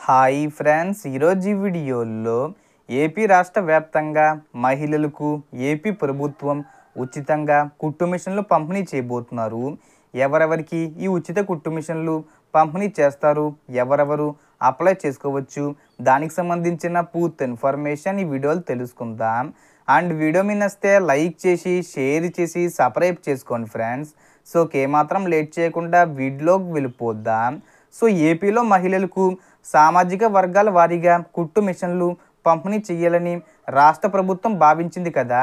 Hi friends, ఈరోజు ఈ వీడియోలో ఏపీ రాష్ట్ర వ్యాప్తంగా మహిళలకు ఏపీ ప్రభుత్వం ఉచితంగా కుట్టు మిషన్లు పంపిణీ చేయబోతున్నారు. ఎవరెవరికి ఈ ఉచిత కుట్టు మిషన్లు పంపిణీ చేస్తారు, ఎవరెవరు అప్లై చేసుకోవచ్చు, దానికి సంబంధించిన పూర్తి ఇన్ఫర్మేషన్ ఈ వీడియోలో తెలుసుకుందాం. అండ్ వీడియో మీద నచ్చితే లైక్ చేసి షేర్ చేసి సబ్స్క్రైబ్ చేసుకోండి ఫ్రెండ్స్. సో ఏమాత్రం లేట్ చేయకుండా వీడియోకి వెళ్ళిపోద్దాం. సో ఏపీలో మహిళలకు సామాజిక వర్గాల వారీగా కుట్టు మిషన్లు పంపిణీ చేయాలని రాష్ట్ర ప్రభుత్వం భావించింది కదా.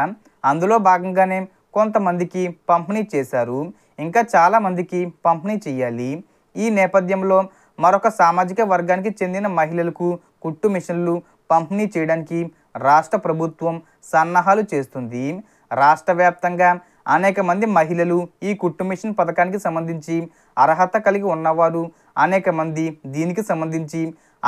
అందులో భాగంగానే కొంతమందికి పంపిణీ చేశారు, ఇంకా చాలామందికి పంపిణీ చేయాలి. ఈ నేపథ్యంలో మరొక సామాజిక వర్గానికి చెందిన మహిళలకు కుట్టు మిషన్లు పంపిణీ చేయడానికి రాష్ట్ర ప్రభుత్వం సన్నాహాలు చేస్తుంది. రాష్ట్ర వ్యాప్తంగా అనేక మంది మహిళలు ఈ కుట్టు మిషన్ పథకానికి సంబంధించి అర్హత కలిగి ఉన్నవారు అనేక మంది దీనికి సంబంధించి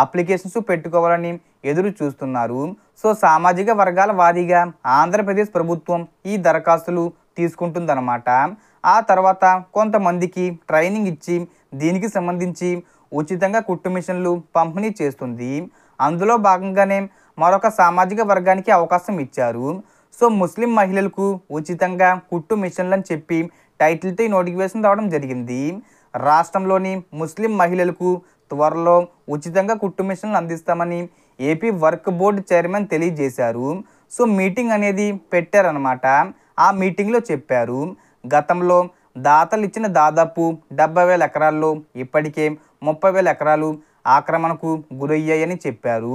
అప్లికేషన్స్ పెట్టుకోవాలని ఎదురు చూస్తున్నారు. సో సామాజిక వర్గాల వారీగా ఆంధ్రప్రదేశ్ ప్రభుత్వం ఈ దరఖాస్తులు తీసుకుంటుందన్నమాట. ఆ తర్వాత కొంతమందికి ట్రైనింగ్ ఇచ్చి దీనికి సంబంధించి ఉచితంగా కుట్టు మిషన్లు పంపిణీ చేస్తుంది. అందులో భాగంగానే మరొక సామాజిక వర్గానికి అవకాశం ఇచ్చారు. సో ముస్లిం మహిళలకు ఉచితంగా కుట్టు మిషన్లు అని చెప్పి టైటిల్తో ఈ నోటిఫికేషన్ రావడం జరిగింది. రాష్ట్రంలోని ముస్లిం మహిళలకు త్వరలో ఉచితంగా కుట్టు మిషన్లు అందిస్తామని ఏపీ వర్క్ బోర్డు చైర్మన్ తెలియజేశారు. సో మీటింగ్ అనేది పెట్టారనమాట. ఆ మీటింగ్లో చెప్పారు, గతంలో దాతలు ఇచ్చిన దాదాపు 70,000 ఎకరాల్లో ఇప్పటికే 30,000 ఎకరాలు ఆక్రమణకు గురయ్యాయని చెప్పారు.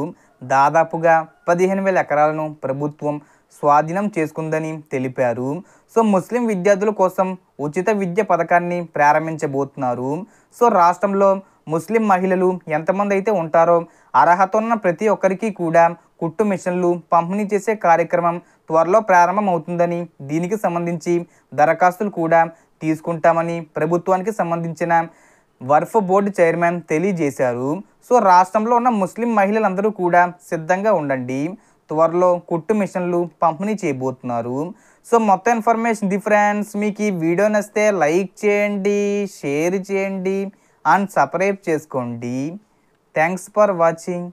దాదాపుగా 15,000 ఎకరాలను ప్రభుత్వం స్వాధీనం చేసుకుందని తెలిపారు. సో ముస్లిం విద్యార్థుల కోసం ఉచిత విద్య పథకాన్ని ప్రారంభించబోతున్నారు. సో రాష్ట్రంలో ముస్లిం మహిళలు ఎంతమంది అయితే ఉంటారో అర్హత ఉన్న ప్రతి ఒక్కరికి కూడా కుట్టు మిషన్లు పంపిణీ చేసే కార్యక్రమం త్వరలో ప్రారంభమవుతుందని, దీనికి సంబంధించి దరఖాస్తులు కూడా తీసుకుంటామని ప్రభుత్వానికి సంబంధించిన వర్క్ బోర్డు చైర్మన్ తెలియజేశారు. సో రాష్ట్రంలో ఉన్న ముస్లిం మహిళలందరూ కూడా సిద్ధంగా ఉండండి, త్వరలో కుట్టు మిషన్లు పంపిణీ చేయబోతున్నారు. సో మొత్తం ఇన్ఫర్మేషన్ ఫ్రెండ్స్. మీకు ఈ వీడియో నచ్చితే లైక్ చేయండి, షేర్ చేయండి అండ్ సబ్స్క్రైబ్ చేసుకోండి. Thanks for watching.